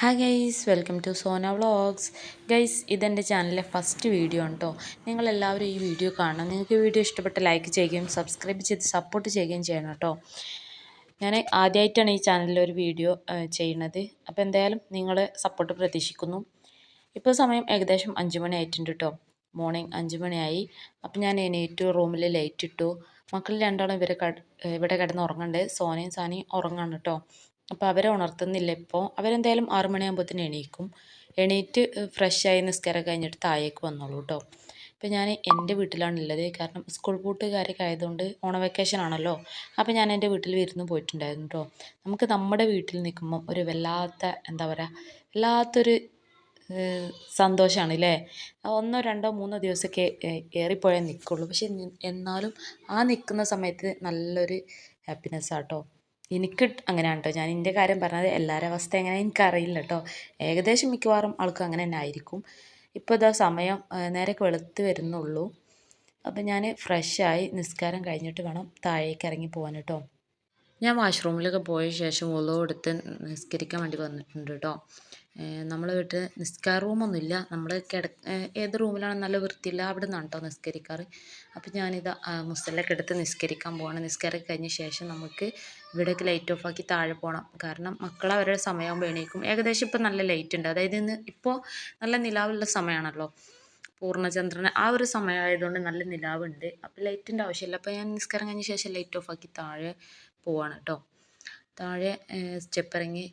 Hi guys, welcome to Sona vlogs. Guys, ഇതെൻ്റെ ചാനലിലെ first video ആണ് കേട്ടോ. നിങ്ങളെല്ലാവരും ഈ വീഡിയോ കാണണം. നിങ്ങൾക്ക് ഈ വീഡിയോ ഇഷ്ടപ്പെട്ട ലൈക്ക് ചെയ്യുകയും സബ്സ്ക്രൈബ് ചെയ്ത് സപ്പോർട്ട് ചെയ്യുകയും ചെയ്യണം കേട്ടോ. ഞാൻ ആദ്യമായിട്ടാണ് ഈ ചാനലിൽ ഒരു വീഡിയോ ചെയ്യുന്നത്. അപ്പോൾ എന്തായാലും നിങ്ങൾ സപ്പോർട്ട് പ്രതീക്ഷിക്കുന്നു. ഇപ്പോൾ സമയം ഏകദേശം 5 മണി ആയിട്ടുണ്ട് കേട്ടോ. മോർണിംഗ് 5 മണിയായി. അപ്പോൾ ഞാൻ എണീറ്റു, റൂമിൽ ലൈറ്റ് ഇട്ടു. മക്കൾ രണ്ടാളും ഇവിടെ കിടന്ന് ഉറങ്ങുന്നുണ്ട്. സോനയും സാനിയും ഉറങ്ങാണ് കേട്ടോ. അപ്പോൾ അവരെ ഉണർത്തുന്നില്ല ഇപ്പോൾ. അവരെന്തായാലും 6 മണിയാകുമ്പോഴത്തേന് എണീക്കും. എണീറ്റ് ഫ്രഷായി നിസ്കാരം കഴിഞ്ഞിട്ട് താഴേക്ക് വന്നോളൂ കേട്ടോ. ഇപ്പോൾ ഞാൻ എൻ്റെ വീട്ടിലാണുള്ളത്. കാരണം സ്കൂൾ പൂട്ടുകാരൊക്കെ ആയതുകൊണ്ട് ഓണ വെക്കേഷൻ ആണല്ലോ. അപ്പോൾ ഞാൻ എൻ്റെ വീട്ടിൽ വിരുന്ന് പോയിട്ടുണ്ടായിരുന്നു കേട്ടോ. നമുക്ക് നമ്മുടെ വീട്ടിൽ നിൽക്കുമ്പം ഒരു വല്ലാത്ത എന്താ പറയുക, വല്ലാത്തൊരു സന്തോഷമാണ് അല്ലേ. 1 2 3 ദിവസമൊക്കെ ഏറിപ്പോയാൽ നിൽക്കുള്ളൂ. പക്ഷെ എന്നാലും ആ നിൽക്കുന്ന സമയത്ത് നല്ലൊരു ഹാപ്പിനെസ്സാണ് കേട്ടോ. എനിക്ക് അങ്ങനെയാണ് കേട്ടോ. ഞാൻ എൻ്റെ കാര്യം പറഞ്ഞത്, എല്ലാവരുടെ അവസ്ഥ എങ്ങനെ എനിക്കറിയില്ല കേട്ടോ. ഏകദേശം മിക്കവാറും ആൾക്കും അങ്ങനെ തന്നെ ആയിരിക്കും. ഇപ്പോൾ ഇതാ സമയം നേരൊക്കെ വെളുത്ത് വരുന്നുള്ളൂ. അപ്പം ഞാൻ ഫ്രഷായി നിസ്കാരം കഴിഞ്ഞിട്ട് വേണം താഴേക്ക് ഇറങ്ങി പോകാൻ കേട്ടോ. ഞാൻ വാഷ്റൂമിലൊക്കെ പോയ ശേഷം വുളു എടുത്ത് നിസ്കരിക്കാൻ വേണ്ടി വന്നിട്ടുണ്ട് കേട്ടോ. നമ്മളെ വീട്ടിൽ നിസ്കാര റൂമൊന്നുമില്ല. നമ്മൾ ഏത് റൂമിലാണ് നല്ല വൃത്തിയില്ല അവിടെ നിന്നാണ് കേട്ടോ നിസ്കരിക്കാറ്. അപ്പോൾ ഞാനിത് മുസല്ലൊക്കെ എടുത്ത് നിസ്കരിക്കാൻ പോകണം. നിസ്കാരം കഴിഞ്ഞ ശേഷം നമുക്ക് ഇവിടെയൊക്കെ ലൈറ്റ് ഓഫ് ആക്കി താഴെ പോകണം. കാരണം മക്കൾ അവരുടെ സമയമാകുമ്പോൾ എണീക്കും. ഏകദേശം ഇപ്പോൾ നല്ല ലൈറ്റ് ഉണ്ട്. അതായത് ഇന്ന് ഇപ്പോൾ നല്ല നിലാവുള്ള സമയമാണല്ലോ. പൂർണ്ണചന്ദ്രൻ ആ ഒരു സമയമായതുകൊണ്ട് നല്ല നിലാവുണ്ട്. അപ്പോൾ ലൈറ്റിൻ്റെ ആവശ്യമില്ല. അപ്പോൾ ഞാൻ നിസ്കാരം കഴിഞ്ഞ ശേഷം ലൈറ്റ് ഓഫ് ആക്കി താഴെ പോവാണ് കേട്ടോ. താഴെ സ്റ്റെപ്പ് ഇറങ്ങി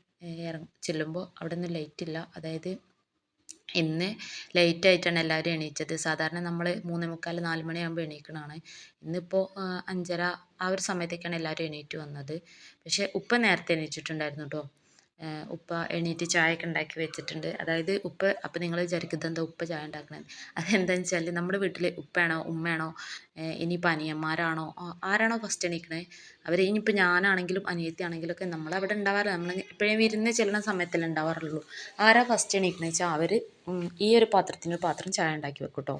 ചെല്ലുമ്പോൾ അവിടെ നിന്ന് ലൈറ്റില്ല. അതായത് ഇന്ന് ലേറ്റായിട്ടാണ് എല്ലാവരും എണീറ്റത്. സാധാരണ നമ്മൾ 3:45 4 മണിയാകുമ്പോൾ എണീക്കണതാണ്. ഇന്നിപ്പോൾ 5:30 ആ ഒരു സമയത്തേക്കാണ് എല്ലാവരും എണീറ്റ് വന്നത്. പക്ഷേ ഉപ്പ നേരത്തെ എണീറ്റിട്ടുണ്ടായിരുന്നു കേട്ടോ. ഉപ്പ എണീറ്റ് ചായയൊക്കെ ഉണ്ടാക്കി വെച്ചിട്ടുണ്ട്. അതായത് അപ്പോൾ നിങ്ങൾ വിചാരിക്കുന്നത് എന്താ ഉപ്പ ചായ ഉണ്ടാക്കണത്. അതെന്താണെന്ന് വെച്ചാൽ നമ്മുടെ വീട്ടിൽ ഉപ്പയാണോ ഉമ്മയാണോ ഇനിയിപ്പോൾ അനിയന്മാരാണോ ആരാണോ ഫസ്റ്റ് എണീക്കണേ, അവർ ഇനിയിപ്പോൾ ഞാനാണെങ്കിലും അനിയത്തിയാണെങ്കിലും ഒക്കെ നമ്മളവിടെ ഉണ്ടാവാറില്ല. നമ്മൾ എപ്പോഴും വിരുന്ന് ചെല്ലുന്ന സമയത്തല്ലേ ഉണ്ടാവാറുള്ളൂ. ആരാ ഫസ്റ്റ് എണീക്കണേ വെച്ചാൽ അവർ ഈ ഒരു പാത്രം ചായ ഉണ്ടാക്കി വെക്കും കേട്ടോ.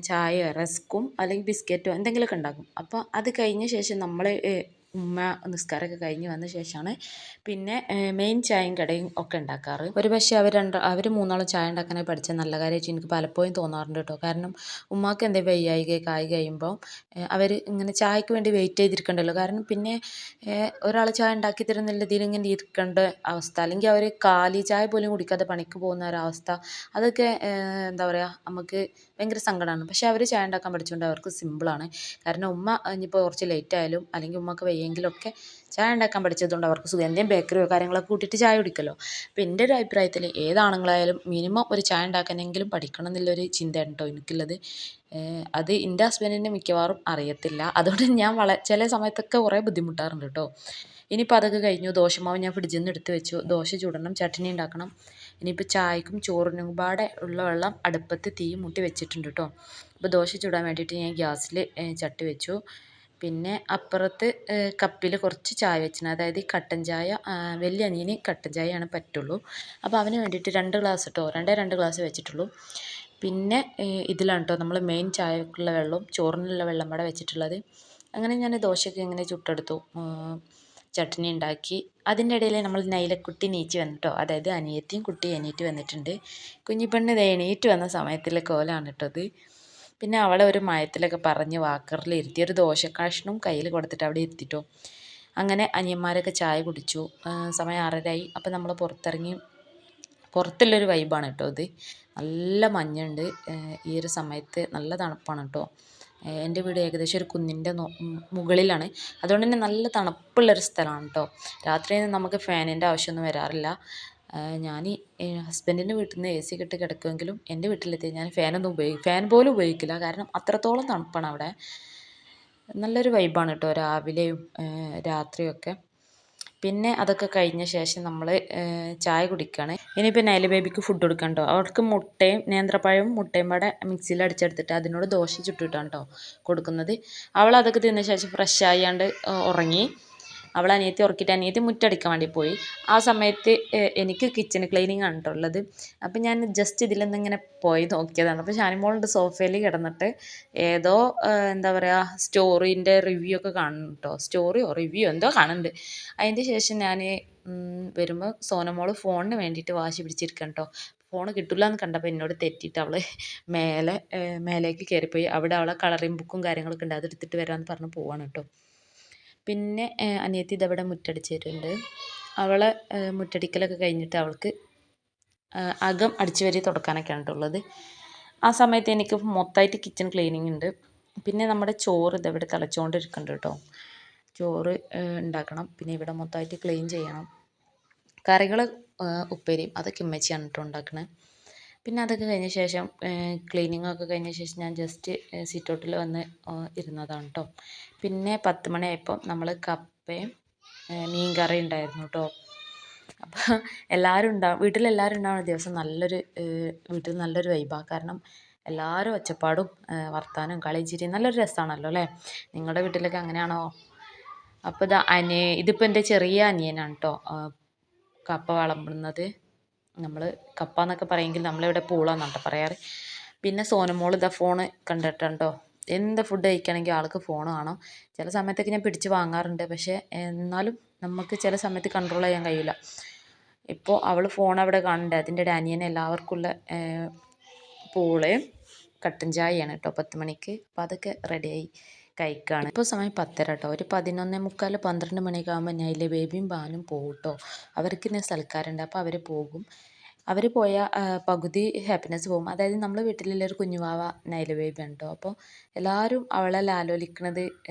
ചായയോ റസ്ക്കും അല്ലെങ്കിൽ ബിസ്ക്കറ്റോ എന്തെങ്കിലുമൊക്കെ ഉണ്ടാക്കും. അപ്പോൾ അത് കഴിഞ്ഞ ശേഷം നമ്മൾ ഉമ്മ നിസ്കാരമൊക്കെ കഴിഞ്ഞ് വന്ന ശേഷമാണ് പിന്നെ മെയിൻ ചായയും കടയും ഒക്കെ ഉണ്ടാക്കാറ്. ഒരു പക്ഷേ അവർ മൂന്നാളും ചായ ഉണ്ടാക്കാനായി പഠിച്ച നല്ല കാര്യമായിട്ട് എനിക്ക് പലപ്പോഴും തോന്നാറുണ്ട് കേട്ടോ. കാരണം ഉമ്മാക്ക് എന്തെങ്കിലും വയ്യായികയൊക്കെ ആയി കഴിയുമ്പോൾ അവർ ഇങ്ങനെ ചായക്ക് വേണ്ടി വെയിറ്റ് ചെയ്തിരിക്കണ്ടല്ലോ. കാരണം പിന്നെ ഒരാൾ ചായ ഉണ്ടാക്കി തരുന്നില്ല ഇതിലിങ്ങനെ ഇരിക്കേണ്ട അവസ്ഥ, അല്ലെങ്കിൽ അവർ കാലി ചായ പോലും കുടിക്കാതെ പണിക്ക് പോകുന്ന ഒരവസ്ഥ, അതൊക്കെ എന്താ പറയുക, നമുക്ക് ഭയങ്കര സങ്കടമാണ്. പക്ഷേ അവർ ചായ ഉണ്ടാക്കാൻ പഠിച്ചുകൊണ്ട് അവർക്ക് സിമ്പിളാണ്. കാരണം ഉമ്മ ഇനിയിപ്പോൾ കുറച്ച് ലേറ്റ് ആയാലും അല്ലെങ്കിൽ ഉമ്മക്ക് വയ്യെങ്കിലൊക്കെ ചായ ഉണ്ടാക്കാൻ പഠിച്ചതുകൊണ്ട് അവർക്ക് സുഖം. എന്തെങ്കിലും ബേക്കറിയോ കാര്യങ്ങളൊക്കെ കൂട്ടിയിട്ട് ചായ കുടിക്കല്ലോ. അപ്പോൾ എൻ്റെ ഒരു അഭിപ്രായത്തിൽ ഏതാണുങ്ങളായാലും മിനിമം ഒരു ചായ ഉണ്ടാക്കാനെങ്കിലും പഠിക്കണം എന്നുള്ളൊരു ചിന്തയാണ് കേട്ടോ എനിക്കുള്ളത്. അത് എൻ്റെ ഹസ്ബൻഡിന് മിക്കവാറും അറിയത്തില്ല. അതുകൊണ്ട് ഞാൻ ചില സമയത്തൊക്കെ കുറേ ബുദ്ധിമുട്ടാറുണ്ട് കേട്ടോ. ഇനിയിപ്പോൾ അതൊക്കെ കഴിഞ്ഞു. ദോശമാവ് ഞാൻ ഫ്രിഡ്ജിൽ നിന്ന് എടുത്ത് വെച്ചു. ദോശ ചുടണം, ചട്നി ഉണ്ടാക്കണം. ഇനിയിപ്പോൾ ചായക്കും ചോറിനും പാടെ ഉള്ള വെള്ളം അടുപ്പത്ത് തീ മൂട്ടി വെച്ചിട്ടുണ്ട് കേട്ടോ. അപ്പോൾ ദോശ ചുടാൻ വേണ്ടിയിട്ട് ഞാൻ ഗ്യാസിൽ ചട്ടി വെച്ചു. പിന്നെ അപ്പുറത്ത് കപ്പിൽ കുറച്ച് ചായ വെച്ചിന്. അതായത് കട്ടൻ ചായ, വലിയ അനിയന് കട്ടൻ ചായയാണ് പറ്റുള്ളൂ. അപ്പോൾ അവന് വേണ്ടിയിട്ട് 2 ഗ്ലാസ് കേട്ടോ, 2 ഗ്ലാസ് വെച്ചിട്ടുള്ളൂ. പിന്നെ ഇതിലാണ് കേട്ടോ നമ്മൾ മെയിൻ ചായക്കുള്ള വെള്ളവും ചോറിനുള്ള വെള്ളം കൂടെ വെച്ചിട്ടുള്ളത്. അങ്ങനെ ഞാൻ ദോശയൊക്കെ ഇങ്ങനെ ചുട്ടെടുത്തു, ചട്നി ഉണ്ടാക്കി. അതിൻ്റെ ഇടയിൽ നമ്മൾ നൈലക്കുട്ടി നീച്ച് വന്നിട്ടോ, അതായത് അനിയത്തിയും കുട്ടിയും എണീറ്റ് വന്നിട്ടുണ്ട്. കുഞ്ഞിപ്പെണ്ണ് എണീറ്റ് വന്ന സമയത്തുള്ള കോലാണ് കേട്ടോ അത്. പിന്നെ അവളെ ഒരു മയത്തിലൊക്കെ പറഞ്ഞ് വാക്കറിൽ ഇരുത്തി ഒരു ദോശക്കഷ്ണവും കയ്യിൽ കൊടുത്തിട്ട് അവിടെ ഇരുത്തിട്ടോ. അങ്ങനെ അനിയന്മാരൊക്കെ ചായ കുടിച്ചു. സമയം 6:30 അപ്പോൾ നമ്മൾ പുറത്തിറങ്ങി. പുറത്തുള്ളൊരു വൈബാണ് കേട്ടോ ഇത്. നല്ല മഞ്ഞുണ്ട്. ഈ ഒരു സമയത്ത് നല്ല തണുപ്പാണ് കേട്ടോ. എൻ്റെ വീട് ഏകദേശം ഒരു കുന്നിൻ്റെ മുകളിലാണ്. അതുകൊണ്ട് തന്നെ നല്ല തണുപ്പുള്ളൊരു സ്ഥലമാണ് കേട്ടോ. രാത്രിയൊന്നും നമുക്ക് ഫാനിൻ്റെ ആവശ്യമൊന്നും വരാറില്ല. ഞാൻ ഹസ്ബൻഡിൻ്റെ വീട്ടിൽ നിന്ന് AC ഇട്ട് കിടക്കുമെങ്കിലും എൻ്റെ വീട്ടിലെത്തി ഞാൻ ഫാൻ പോലും ഉപയോഗിക്കില്ല. കാരണം അത്രത്തോളം തണുപ്പാണ് അവിടെ. നല്ലൊരു വൈബാണ് കേട്ടോ രാവിലെയും രാത്രിയൊക്കെ. പിന്നെ അതൊക്കെ കഴിഞ്ഞ ശേഷം നമ്മൾ ചായ കുടിക്കുകയാണ്. ഇനിയിപ്പോൾ നൈല ബേബിക്ക് ഫുഡ് കൊടുക്കണം കേട്ടോ. അവൾക്ക് മുട്ടയും നേന്ത്രപ്പഴവും മുട്ടയും പാടെ മിക്സിയിൽ അടിച്ചെടുത്തിട്ട് അതിനോട് ദോശ ചുട്ടിട്ടാണ് കേട്ടോ കൊടുക്കുന്നത്. അവൾ അതൊക്കെ തിന്ന ശേഷം ഫ്രഷ് ആയാണ്ട് ഉറങ്ങി. അവൾ അനിയത്തി ഉറക്കിയിട്ട് അനിയത്തി മുറ്റടിക്കാൻ വേണ്ടി പോയി. ആ സമയത്ത് എനിക്ക് കിച്ചൺ ക്ലീനിങ് ആണ് കേട്ടോ ഉള്ളത്. അപ്പം ഞാൻ ജസ്റ്റ് ഇതിലൊന്നിങ്ങനെ പോയി നോക്കിയതാണ്. അപ്പോൾ ഷാനിമോളുണ്ട് സോഫയിൽ കിടന്നിട്ട് ഏതോ എന്താ പറയുക സ്റ്റോറീൻ്റെ റിവ്യൂ ഒക്കെ കാണുന്നു കേട്ടോ. സ്റ്റോറിയോ റിവ്യൂ എന്തോ കാണുന്നുണ്ട്. അതിൻ്റെ ശേഷം ഞാൻ വരുമ്പോൾ സോനമോള് ഫോണിന് വേണ്ടിയിട്ട് വാശി പിടിച്ചിരിക്കണം കേട്ടോ. ഫോൺ കിട്ടില്ല എന്ന് കണ്ടപ്പോൾ എന്നോട് തെറ്റിയിട്ട് അവൾ മേലേക്ക് കയറിപ്പോയി. അവിടെ അവളെ കളറിങ് ബുക്കും കാര്യങ്ങളൊക്കെ ഉണ്ട്, അതെടുത്തിട്ട് വരാമെന്ന് പറഞ്ഞ് പോവാണ് കേട്ടോ. പിന്നെ അനിയത്തി ഇതവിടെ മുറ്റടിച്ചിട്ടുണ്ട്. അവളെ മുറ്റടിക്കലൊക്കെ കഴിഞ്ഞിട്ട് അവൾക്ക് അകം അടിച്ചു വാരി തുടക്കാനൊക്കെയാണ് കേട്ടോ ഉള്ളത്. ആ സമയത്ത് എനിക്ക് മൊത്തമായിട്ട് കിച്ചൺ ക്ലീനിങ് ഉണ്ട്. പിന്നെ നമ്മുടെ ചോറ് ഇതവിടെ തിളച്ചുകൊണ്ടിരിക്കുന്നുണ്ട് കേട്ടോ. ചോറ് ഉണ്ടാക്കണം. പിന്നെ ഇവിടെ മൊത്തമായിട്ട് ക്ലീൻ ചെയ്യണം. കറികൾ ഉപ്പേരിയും അതൊക്കെ ഉമ്മച്ചിയാണ് കേട്ടോ ഉണ്ടാക്കണത്. പിന്നെ അതൊക്കെ കഴിഞ്ഞ ശേഷം ക്ലീനിങ് ഒക്കെ കഴിഞ്ഞ ശേഷം ഞാൻ ജസ്റ്റ് സിറ്റൗട്ടിൽ വന്ന് ഇരുന്നതാണ് കേട്ടോ. പിന്നെ 10 മണിയായപ്പോൾ നമ്മൾ കപ്പയും മീൻ കറി ഉണ്ടായിരുന്നു കേട്ടോ. അപ്പോൾ എല്ലാവരും ഉണ്ടാവും, വീട്ടിലെല്ലാവരും ഉണ്ടാവുന്ന ദിവസം വീട്ടിൽ നല്ലൊരു വൈബാണ്. കാരണം എല്ലാവരും ഒച്ചപ്പാടും വർത്താനവും കളിയും ചിരിയും നല്ലൊരു രസമാണല്ലോ അല്ലേ? നിങ്ങളുടെ വീട്ടിലൊക്കെ അങ്ങനെയാണോ? അപ്പോൾ ഇതിപ്പോൾ എൻ്റെ ചെറിയ അനിയനാണ് കേട്ടോ കപ്പ വിളമ്പുന്നത്. നമ്മൾ കപ്പ എന്നൊക്കെ പറയുമെങ്കിൽ നമ്മളിവിടെ പൂളാന്നാണ് കേട്ടോ പറയാറ്. പിന്നെ സോനമോൾ ഇതാ ഫോണ് കണ്ടിട്ടുണ്ടോ. എന്ത് ഫുഡ് കഴിക്കുകയാണെങ്കിൽ ആൾക്ക് ഫോൺ കാണും. ചില സമയത്തൊക്കെ ഞാൻ പിടിച്ച് വാങ്ങാറുണ്ട്. പക്ഷേ എന്നാലും നമുക്ക് ചില സമയത്ത് കൺട്രോൾ ചെയ്യാൻ കഴിയില്ല. ഇപ്പോൾ അവൾ ഫോൺ അവിടെ കാണുന്നുണ്ട്. അതിൻ്റെ അനിയനെ എല്ലാവർക്കുള്ള പൂളയും കട്ടൻ ചായയാണ് കേട്ടോ 10 മണിക്ക്. അപ്പോൾ അതൊക്കെ റെഡിയായി കഴിക്കുകയാണ്. ഇപ്പോൾ സമയം 10:30 കേട്ടോ. ഒരു 11:45 12 മണിയൊക്കെ ആകുമ്പോൾ നൈല ബേബിയും ബാനും പോകും കേട്ടോ. അവർക്ക് ഇന്ന് സൽക്കാരമുണ്ട്, അപ്പോൾ അവർ പോകും. അവർ പോയാൽ പകുതി ഹാപ്പിനെസ് പോകും. അതായത് നമ്മളെ വീട്ടിലുള്ള ഒരു കുഞ്ഞുവാവ നൈല ബേബിയാണ് കേട്ടോ. അപ്പോൾ എല്ലാവരും അവളെ ലാലോലിക്കുന്നത്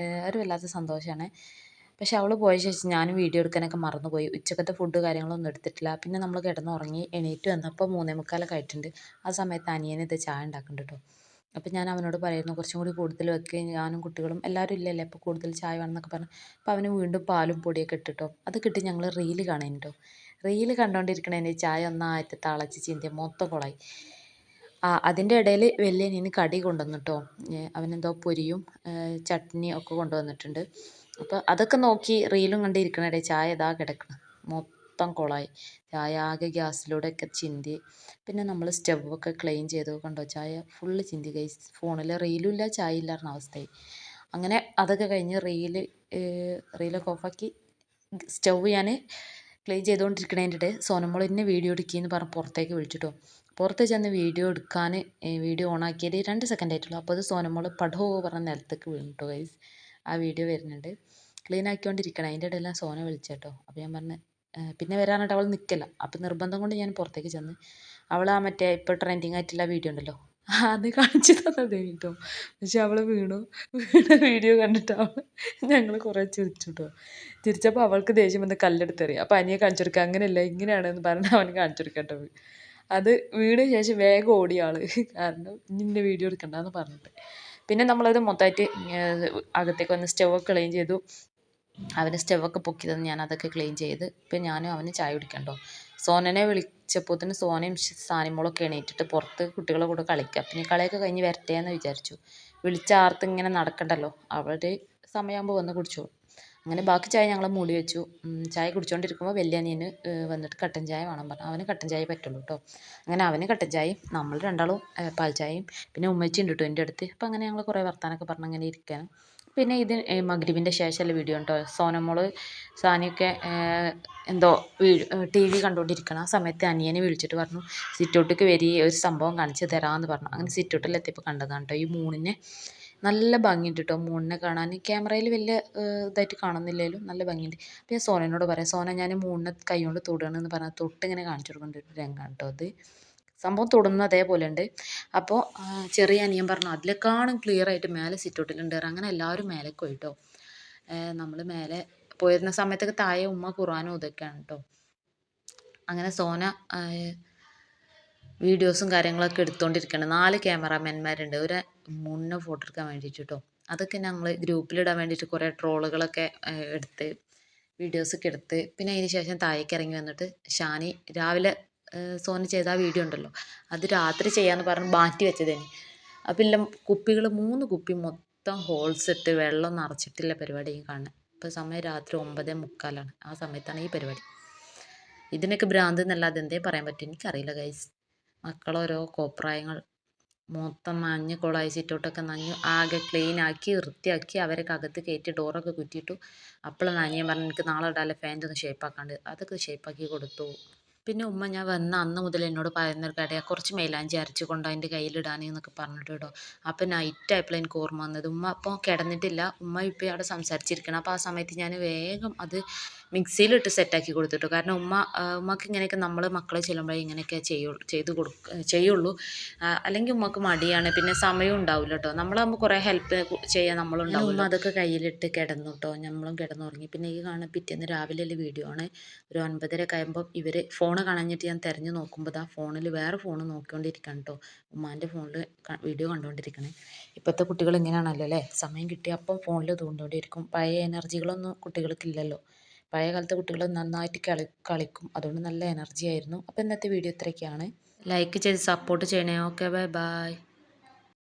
ഒരു വല്ലാത്ത സന്തോഷമാണ്. പക്ഷെ അവൾ പോയ ശേഷം ഞാനും വീഡിയോ എടുക്കാനൊക്കെ മറന്നുപോയി. ഉച്ചക്കത്തെ ഫുഡ് കാര്യങ്ങളൊന്നും എടുത്തിട്ടില്ല. പിന്നെ നമ്മൾ കിടന്നുറങ്ങി എണീറ്റ് വന്നപ്പോൾ 3:45 ആയിട്ടുണ്ട്. ആ സമയത്ത് അനിയന് ഇത് ചായ ഉണ്ടാക്കുന്നുണ്ട് കേട്ടോ. അപ്പോൾ ഞാൻ അവനോട് പറയുന്നു കുറച്ചും കൂടി കൂടുതൽ വെക്കുകയും ഞാനും കുട്ടികളും എല്ലാവരും ഇല്ലല്ലേ, അപ്പോൾ കൂടുതൽ ചായ വേണമെന്നൊക്കെ പറഞ്ഞു. അപ്പോൾ അവന് വീണ്ടും പാലും പൊടിയൊക്കെ ഇട്ടിട്ടോ. അത് കിട്ടി ഞങ്ങൾ റീല് കാണാൻ കേട്ടോ. റീല് കണ്ടുകൊണ്ടിരിക്കണേന് ചായ ഒന്നായിട്ട് തിളച്ച് ചിന്തിയ മൊത്തം കുളമായി. അതിൻ്റെ ഇടയിൽ വലിയ അനിയന് കടി കൊണ്ടുവന്നു കേട്ടോ. അവനെന്തോ പൊരിയും ചട്നിയും ഒക്കെ കൊണ്ടുവന്നിട്ടുണ്ട്. അപ്പോൾ അതൊക്കെ നോക്കി റീലും കണ്ടിരിക്കണേ ചായ ഇതാ കിടക്കണം മൊത്തം കുളമായി. ചായ ആകെ ഗ്യാസിലൂടെയൊക്കെ ചിന്തി. പിന്നെ നമ്മൾ സ്റ്റവൊക്കെ ക്ലീൻ ചെയ്തു. കണ്ടോ ചായ ഫുള്ള് ചിന്തി ഗൈസ്. ഫോണിൽ റീലും ഇല്ല ചായ ഇല്ലായിരുന്ന അവസ്ഥയായി. അങ്ങനെ അതൊക്കെ കഴിഞ്ഞ് റീലൊക്കെ ഓഫാക്കി സ്റ്റവ് ഞാൻ ക്ലീൻ ചെയ്തുകൊണ്ടിരിക്കണതിൻ്റെ ഇടയിൽ സോനമോൾ എന്നെ വീഡിയോ എടുക്കുകയെന്ന് പറഞ്ഞ് പുറത്തേക്ക് വിളിച്ചിട്ടോ. പുറത്ത് ചെന്ന് വീഡിയോ ഓണാക്കിയത് 2 സെക്കൻഡ് ആയിട്ടുള്ളൂ. അപ്പോൾ അത് സോനമോൾ പടോ പറഞ്ഞ നിലത്തേക്ക് വീണിട്ടോ ഗൈസ്. ആ വീഡിയോ വരുന്നുണ്ട്. ക്ലീൻ ആക്കിക്കൊണ്ടിരിക്കണം. അതിൻ്റെ ഇടയിലാണ് സോന വിളിച്ചേട്ടോ. അപ്പോൾ ഞാൻ പറഞ്ഞ് പിന്നെ വരാനായിട്ട് അവൾ നിൽക്കില്ല. അപ്പോൾ നിർബന്ധം കൊണ്ട് ഞാൻ പുറത്തേക്ക് ചെന്ന് അവൾ ആ മറ്റേ ഇപ്പോൾ ട്രെൻഡിങ് ആയിട്ടുള്ള വീഡിയോ ഉണ്ടല്ലോ അത് കാണിച്ചു തന്നത് കേട്ടോ. പക്ഷെ അവൾ വീണ വീഡിയോ കണ്ടിട്ട് ഞങ്ങൾ കുറേ ചിരിച്ചു കേട്ടോ. ചിരിച്ചപ്പോൾ അവൾക്ക് ദേഷ്യം വന്ന് കല്ലെടുത്തെറിയും. അപ്പോൾ അനിയെ കാണിച്ചു കൊടുക്കുക, അങ്ങനെയല്ല ഇങ്ങനെയാണെന്ന് പറഞ്ഞ് അവന് കാണിച്ചു കൊടുക്കട്ടോ. അത് വീണ ശേഷം വേഗം ഓടിയ ആൾ, കാരണം ഇന്ന വീഡിയോ എടുക്കണ്ടെന്ന് പറഞ്ഞിട്ട്. പിന്നെ നമ്മളത് മൊത്തമായിട്ട് അകത്തേക്ക് വന്ന് സ്റ്റവൊക്കെ ക്ലീൻ ചെയ്തു. അവന് സ്റ്റവൊക്കെ പൊക്കി തന്ന് ഞാൻ അതൊക്കെ ക്ലീൻ ചെയ്ത് ഇപ്പം ഞാനും അവന് ചായ കുടിക്കണ്ടോ. സോനനെ വിളിച്ചപ്പോൾ തന്നെ സോനയും സാനിമോളൊക്കെ എണീറ്റിട്ട് പുറത്ത് കുട്ടികളെ കൂടെ കളിക്കുക. പിന്നെ കളിയൊക്കെ കഴിഞ്ഞ് വരട്ടെ എന്ന് വിചാരിച്ചു. വിളിച്ചാർത്ത് ഇങ്ങനെ നടക്കണ്ടല്ലോ, അവർ സമയമാകുമ്പോൾ വന്ന് കുടിച്ചോളും. അങ്ങനെ ബാക്കി ചായ ഞങ്ങൾ മൂടി വെച്ചു. ചായ കുടിച്ചുകൊണ്ടിരിക്കുമ്പോൾ വലിയ അനിയന് വന്നിട്ട് കട്ടൻ ചായ വേണം പറഞ്ഞു. അവന് കട്ടൻ ചായ പറ്റുള്ളൂ കേട്ടോ. അങ്ങനെ അവന് കട്ടൻ ചായയും നമ്മൾ രണ്ടാളും പാൽ ചായയും പിന്നെ ഉമ്മച്ചി ഉണ്ട് കേട്ടോ എൻ്റെ അടുത്ത്. അപ്പോൾ അങ്ങനെ ഞങ്ങൾ കുറേ വർത്താനൊക്കെ പറഞ്ഞ് അങ്ങനെ ഇരിക്കാനും. പിന്നെ ഇത് മഗ്രിബിൻ്റെ ശേഷമുള്ള വീഡിയോ കേട്ടോ. സോനമോള് സാനിയൊക്കെ എന്തോ TV കണ്ടുകൊണ്ടിരിക്കണം. ആ സമയത്ത് അനിയനെ വിളിച്ചിട്ട് പറഞ്ഞു സിറ്റൗട്ടിലേക്ക് വരി, ഒരു സംഭവം കാണിച്ച് തരാമെന്ന് പറഞ്ഞു. അങ്ങനെ സിറ്റൗട്ടിലെത്തിയപ്പോൾ കണ്ടതാണ് കേട്ടോ ഈ മൂണിനെ. നല്ല ഭംഗിയുണ്ട് കേട്ടോ മൂണിനെ കാണാൻ. ക്യാമറയിൽ വലിയ ഇതായിട്ട് കാണുന്നില്ലെങ്കിലും നല്ല ഭംഗിയുണ്ട്. അപ്പോൾ ഞാൻ സോനനോട് പറയാം, സോന ഞാൻ മൂണിനെ കൈ കൊണ്ട് തൊടുകയാണെന്ന് പറഞ്ഞാൽ തൊട്ട് ഇങ്ങനെ കാണിച്ചു കൊടുക്കേണ്ട ഒരു രംഗമാണ് കേട്ടോ അത്. സംഭവം തൊടുന്നത് അതേപോലെ ഉണ്ട്. അപ്പോൾ ചെറിയ അനിയൻ പറഞ്ഞു അതിലേക്കാളും ക്ലിയർ ആയിട്ട് മേലെ സിറ്റൗട്ടിലുണ്ട്. അങ്ങനെ എല്ലാവരും മേലേക്ക് പോയി കേട്ടോ. നമ്മൾ മേലെ പോയിരുന്ന സമയത്തൊക്കെ താഴെ ഉമ്മ ഖുർആനും ഇതൊക്കെയാണ് കേട്ടോ. അങ്ങനെ സോന വീഡിയോസും കാര്യങ്ങളൊക്കെ എടുത്തുകൊണ്ടിരിക്കുകയാണ്. 4 ക്യാമറാമാൻമാരുണ്ട് ഒരു മൂന്നിനെ ഫോട്ടോ എടുക്കാൻ വേണ്ടിയിട്ട് കേട്ടോ. അതൊക്കെ ഞങ്ങൾ ഗ്രൂപ്പിലിടാൻ വേണ്ടിയിട്ട് കുറേ ട്രോളുകളൊക്കെ എടുത്ത് വീഡിയോസൊക്കെ എടുത്ത് പിന്നെ അതിന് ശേഷം താഴേക്ക് ഇറങ്ങി വന്നിട്ട് ഷാനി രാവിലെ സോന ചെയ്ത ആ വീഡിയോ ഉണ്ടല്ലോ അത് രാത്രി ചെയ്യാമെന്ന് പറഞ്ഞ് മാറ്റി വെച്ചതേന്. അപ്പം ഇല്ല കുപ്പികൾ 3 കുപ്പി മൊത്തം ഹോൾസ് ഇട്ട് വെള്ളം നിറച്ചിട്ടുള്ള പരിപാടിയും കാണുന്നത്. ഇപ്പോൾ സമയം രാത്രി 9:45 ആ സമയത്താണ് ഈ പരിപാടി. ഇതിനൊക്കെ ഭ്രാന്ത് എന്നല്ലാതെ എന്തേ പറയാൻ പറ്റും എനിക്കറിയില്ല ഗൈസ്. മക്കളോരോ കോപ്രായങ്ങൾ. മൊത്തം മഞ്ഞ് കുളമായി സിറ്റൗട്ടൊക്കെ നനഞ്ഞു ആകെ ക്ലീൻ ആക്കി വൃത്തിയാക്കി അവരൊക്കെ അകത്ത് കയറ്റി ഡോറൊക്കെ കുറ്റിയിട്ടു. അപ്പോഴാണ് അനിയൻ പറഞ്ഞു എനിക്ക് നാളെ ഇടാല്ലേ പാൻറ് ഒന്ന് ഷേപ്പാക്കാണ്ട്. അതൊക്കെ ഷേപ്പാക്കി കൊടുത്തു. പിന്നെ ഉമ്മ ഞാൻ വന്ന അന്ന് മുതൽ എന്നോട് പറയുന്നൊരു കാര്യമാണ് കുറച്ച് മൈലാഞ്ചി അരച്ച് കൊണ്ട് അതിൻ്റെ കയ്യിലിടാൻ എന്നൊക്കെ പറഞ്ഞിട്ട് കേട്ടോ. അപ്പം നൈറ്റ് ആയപ്പോൾ എനിക്ക് ഓർമ്മ വന്നത് ഉമ്മ അപ്പോൾ കിടന്നിട്ടില്ല, ഉമ്മ ഇപ്പം അവിടെ സംസാരിച്ചിരിക്കണം. അപ്പോൾ ആ സമയത്ത് ഞാൻ വേഗം അത് മിക്സിയിലിട്ട് സെറ്റാക്കി കൊടുത്തിട്ടു. കാരണം ഉമ്മക്ക് ഇങ്ങനെയൊക്കെ നമ്മൾ മക്കളെ ചെല്ലുമ്പോഴേ ഇങ്ങനെയൊക്കെ ചെയ്യുള്ളൂ. അല്ലെങ്കിൽ ഉമ്മക്ക് മടിയാണ്, പിന്നെ സമയം ഉണ്ടാവില്ല കേട്ടോ. നമ്മളാകുമ്പോൾ കുറേ ഹെൽപ്പ് ചെയ്യാൻ നമ്മളുണ്ടാവും. ഉമ്മ അതൊക്കെ കയ്യിലിട്ട് കിടന്നു കേട്ടോ. നമ്മളും കിടന്നുറങ്ങി. പിന്നെ ഈ കാണുന്ന പിറ്റേന്ന് രാവിലെയുള്ള വീഡിയോ ആണ്. ഒരു 9:30 ആകുമ്പോൾ ഇവർ ഫോൺ കാണാഞ്ഞിട്ട് ഞാൻ തിരഞ്ഞു നോക്കുമ്പോൾ ആ ഫോണിൽ വേറെ ഫോൺ നോക്കിക്കൊണ്ടിരിക്കണം കേട്ടോ. ഉമ്മാൻ്റെ ഫോണിൽ വീഡിയോ കണ്ടുകൊണ്ടിരിക്കണേ. ഇപ്പോഴത്തെ കുട്ടികൾ ഇങ്ങനെയാണല്ലോ അല്ലേ, സമയം കിട്ടിയ അപ്പം ഫോണിൽ തോണ്ടിക്കൊണ്ടിരിക്കും. പഴയ എനർജികളൊന്നും കുട്ടികൾക്കില്ലല്ലോ. പഴയ കാലത്തെ കുട്ടികൾ നന്നായിട്ട് കളിക്കും, അതുകൊണ്ട് നല്ല എനർജി ആയിരുന്നു. അപ്പോൾ ഇന്നത്തെ വീഡിയോ ഇത്രയൊക്കെയാണ്. ലൈക്ക് ചെയ്ത് സപ്പോർട്ട് ചെയ്യണേ. Okay, bye bye.